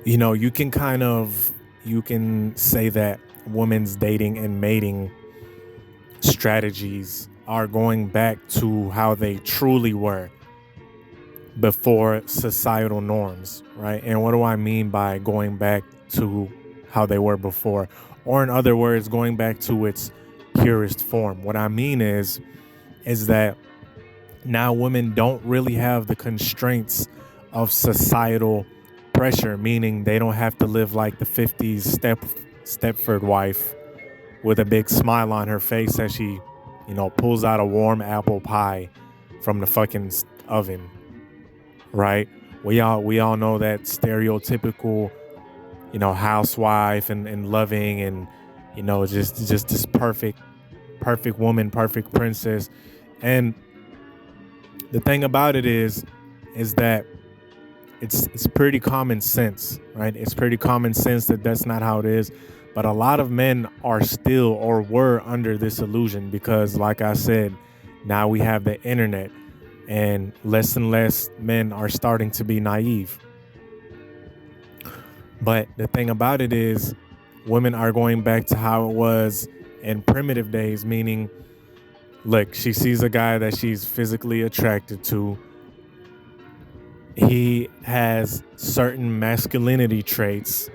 you can say that women's dating and mating strategies are going back to how they truly were before societal norms, right? And what do I mean by going back to how they were before? Or in other words, going back to its purest form. What I mean is that now women don't really have the constraints of societal pressure, meaning they don't have to live like the 50s Stepford wife with a big smile on her face as she, pulls out a warm apple pie from the fucking oven, right? We all know that stereotypical, housewife and loving and just this perfect woman, perfect princess. And the thing about it is that it's pretty common sense, right? It's pretty common sense that that's not how it is. But a lot of men are still or were under this illusion because, like I said, now we have the internet and less men are starting to be naive. But the thing about it is women are going back to how it was in primitive days, meaning, look, she sees a guy that she's physically attracted to. He has certain masculinity traits,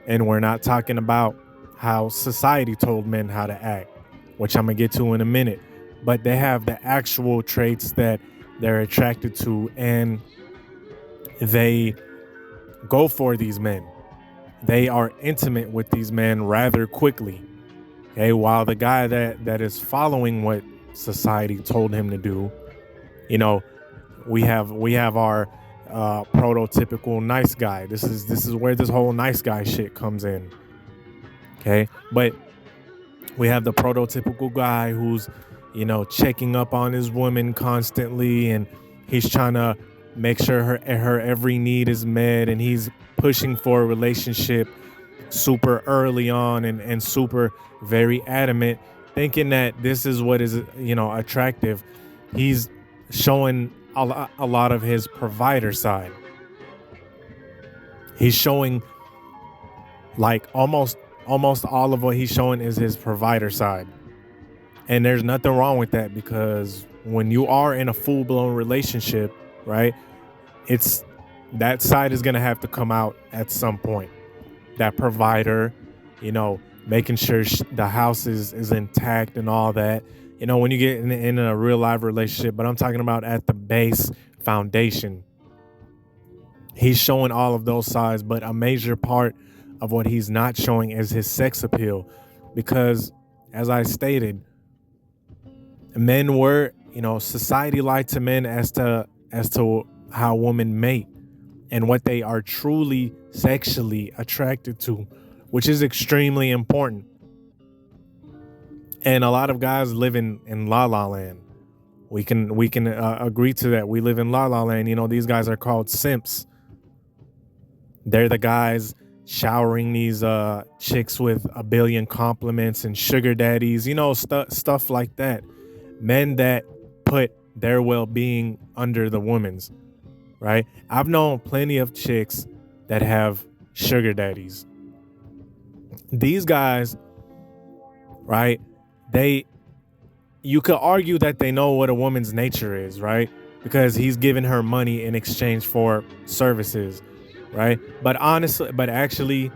and we're not talking about how society told men how to act, which I'm gonna get to in a minute, but they have the actual traits that they're attracted to, and they go for these men. They are intimate with these men rather quickly. Okay, while the guy that is following what society told him to do, you know, we have our prototypical nice guy. This is where this whole nice guy shit comes in. Okay, but we have the prototypical guy who's checking up on his woman constantly, and he's trying to make sure her every need is met, and he's pushing for a relationship super early on and super very adamant, thinking that this is what is attractive. He's showing a lot of his provider side. He's showing like almost all of what he's showing is his provider side. And there's nothing wrong with that, because when you are in a full-blown relationship, right, it's that side is going to have to come out at some point. That provider, making sure the house is intact and all that. When you get in a real live relationship, but I'm talking about at the base foundation. He's showing all of those sides, but a major part of what he's not showing is his sex appeal, because as I stated, men were, society lied to men as to how women mate and what they are truly sexually attracted to, which is extremely important. And a lot of guys live in la la land. We can agree to that. We live in la la land. These guys are called simps. They're the guys showering these chicks with a billion compliments and sugar daddies, stuff like that. Men that put their well-being under the woman's, right? I've known plenty of chicks that have sugar daddies. These guys, right? You could argue that they know what a woman's nature is, right? Because he's giving her money in exchange for services, right? But actually,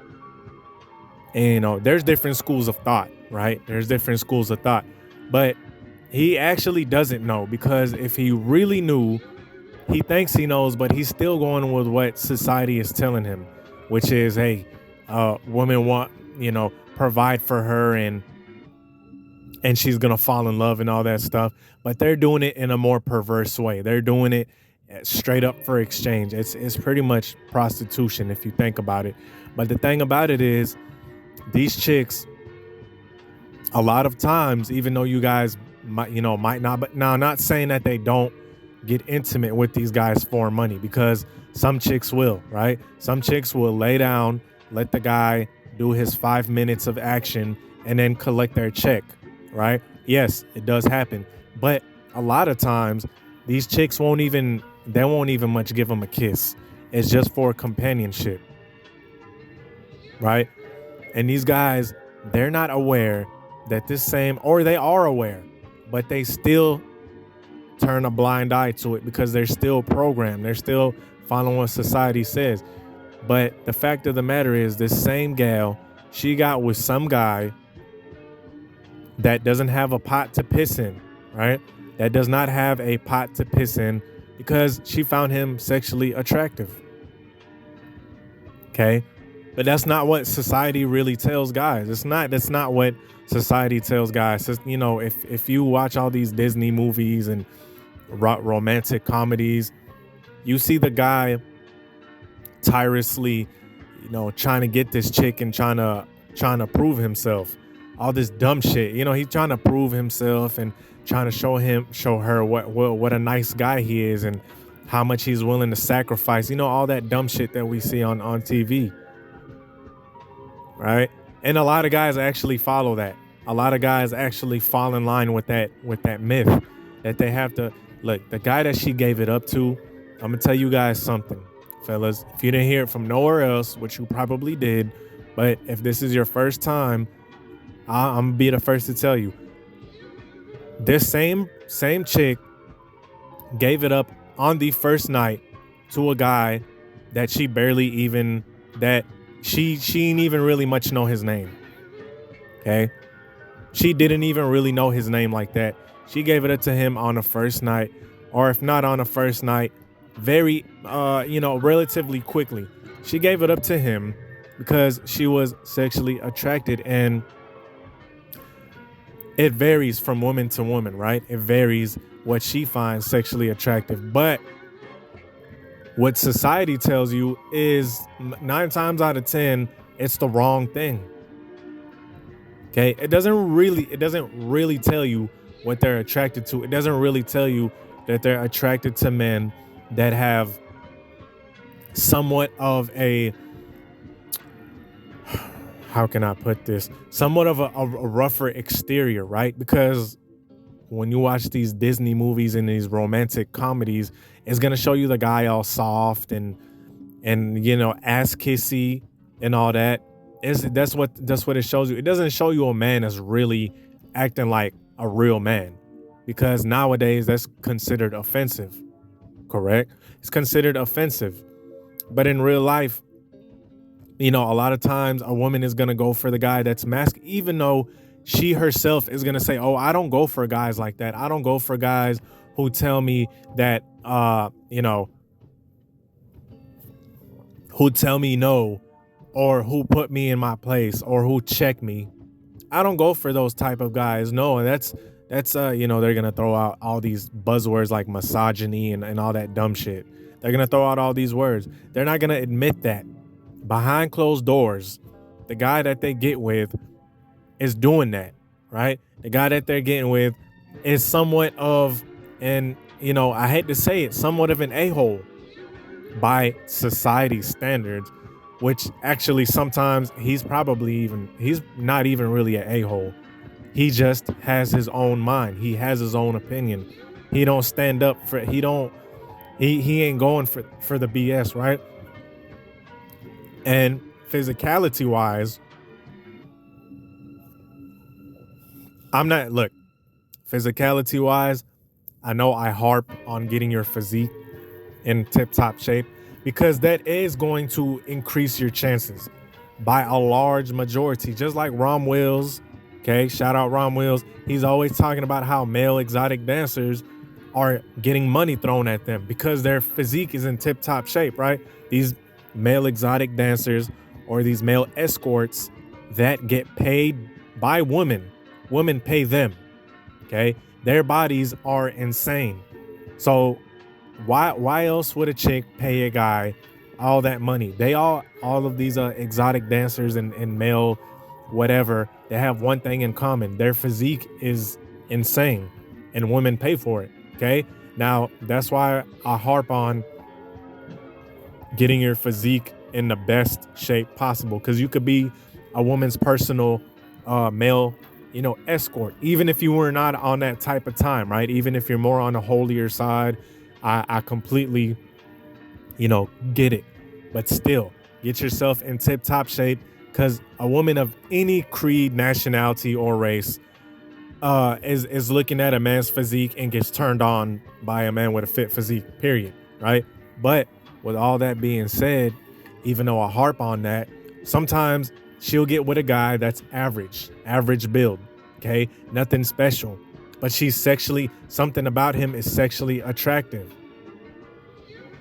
there's different schools of thought, right? There's different schools of thought. But he actually doesn't know, because if he really knew, he thinks he knows, but he's still going with what society is telling him, which is, hey, women want, provide for her and she's going to fall in love and all that stuff. But they're doing it in a more perverse way. They're doing it straight up for exchange. It's pretty much prostitution if you think about it. But the thing about it is, these chicks, a lot of times, even though you guys might not, but now, not saying that they don't get intimate with these guys for money, because some chicks will, right? Some chicks will lay down, let the guy do his 5 minutes of action, and then collect their check, right? Yes, it does happen. But a lot of times, these chicks won't even much give them a kiss. It's just for companionship. right? And these guys, they're not aware that this same, or they are aware, but they still turn a blind eye to it because they're still programmed. They're still following what society says. But the fact of the matter is, this same gal, she got with some guy that doesn't have a pot to piss in, right? That does not have a pot to piss in because she found him sexually attractive. Okay? But that's not what society really tells guys. That's not what society tells guys. So, you know, if you watch all these Disney movies and romantic comedies, you see the guy tirelessly, you know, trying to get this chick and trying to prove himself. All this dumb shit. You know, he's trying to prove himself and trying to show her what a nice guy he is and how much he's willing to sacrifice. You know, all that dumb shit that we see on TV. Right? And a lot of guys actually follow that. A lot of guys actually fall in line with that myth that they have to look. The guy that she gave it up to, I'm gonna tell you guys something, fellas. If you didn't hear it from nowhere else, which you probably did, but if this is your first time, I'm gonna be the first to tell you. This same chick gave it up on the first night to a guy that she barely even she didn't even really much know his name. Okay? She didn't even really know his name like that. She gave it up to him on the first night, or if not on the first night, very relatively quickly. She gave it up to him because she was sexually attracted, and it varies from woman to woman, right? It varies what she finds sexually attractive, but what society tells you is 9 times out of 10, it's the wrong thing. Okay? It doesn't really tell you what they're attracted to. It doesn't really tell you that they're attracted to men that have somewhat of a, how can I put this? Somewhat of a rougher exterior, right? Because when you watch these Disney movies and these romantic comedies, it's gonna show you the guy all soft and you know, ass kissy and all that. That's what it shows you. It doesn't show you a man that's really acting like a real man, because nowadays that's considered offensive. Correct? It's considered offensive. But in real life, you know, a lot of times a woman is gonna go for the guy that's masculine, even though she herself is gonna say, "Oh, I don't go for guys like that. I don't go for guys who tell me that, who tell me no, or who put me in my place, or who check me. I don't go for those type of guys." No, and that's they're gonna throw out all these buzzwords like misogyny and all that dumb shit. They're gonna throw out all these words. They're not gonna admit that behind closed doors, the guy that they get with is doing that, right? The guy that they're getting with is somewhat of an, I hate to say it, somewhat of an a-hole by society standards, which actually sometimes he's not even really an a-hole. He just has his own mind. He has his own opinion. He don't stand up for, he ain't going for the BS, right? And physicality wise, physicality wise, I know I harp on getting your physique in tip-top shape because that is going to increase your chances by a large majority. Just like Rom Wills, okay, shout out Rom Wills. He's always talking about how male exotic dancers are getting money thrown at them because their physique is in tip-top shape, right? These male exotic dancers or these male escorts that get paid by women pay them, okay? Their bodies are insane. So why else would a chick pay a guy all that money? All of these exotic dancers and male whatever, they have one thing in common. Their physique is insane and women pay for it, okay? Now, that's why I harp on getting your physique in the best shape possible, because you could be a woman's personal male escort, even if you were not on that type of time, right? Even if you're more on the holier side, I completely get it. But still, get yourself in tip-top shape, because a woman of any creed, nationality, or race is looking at a man's physique and gets turned on by a man with a fit physique, period, right? But with all that being said, even though I harp on that, sometimes she'll get with a guy that's average build, okay? Nothing special, but something about him is sexually attractive.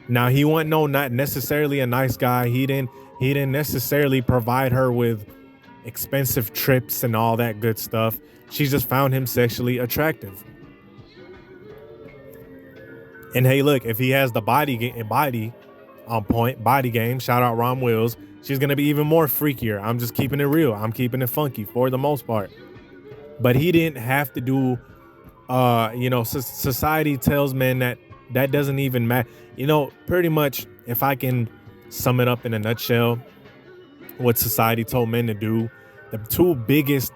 Now, he wasn't not necessarily a nice guy. He didn't necessarily provide her with expensive trips and all that good stuff. She just found him sexually attractive. And hey, look, if he has the body on point, body game, shout out Ron Wills, she's gonna be even more freakier. I'm just keeping it real. I'm keeping it funky for the most part. But he didn't have to do society tells men that doesn't even matter. Pretty much, if I can sum it up in a nutshell, what society told men to do, the two biggest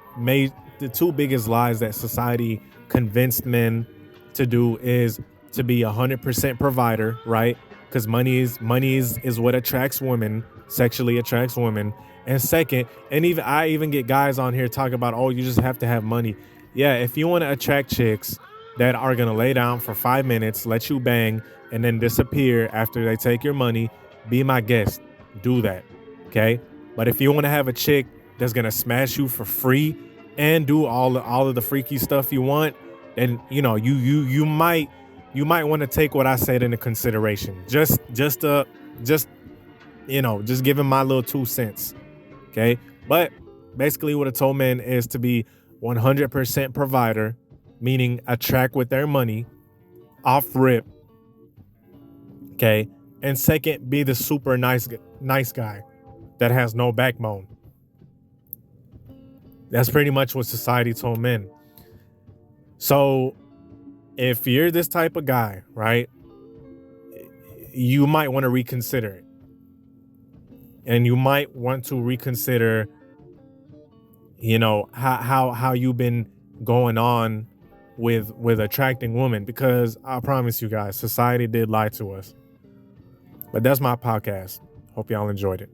lies that society convinced men to do is to be 100% provider, right? Because money is what attracts women, sexually attracts women. And second, and I even get guys on here talking about, oh, you just have to have money. Yeah, if you want to attract chicks that are gonna lay down for 5 minutes, let you bang, and then disappear after they take your money, be my guest. Do that, okay? But if you want to have a chick that's gonna smash you for free and do all of the freaky stuff you want, then you might want to take what I said into consideration. Just giving my little 2 cents. Okay. But basically what I told men is to be 100% provider, meaning attract with their money off rip. Okay. And second, be the super nice guy that has no backbone. That's pretty much what society told men. So if you're this type of guy, right, you might want to reconsider it. And you might want to reconsider, how you've been going on with attracting women, because I promise you guys, society did lie to us. But that's my podcast. Hope y'all enjoyed it.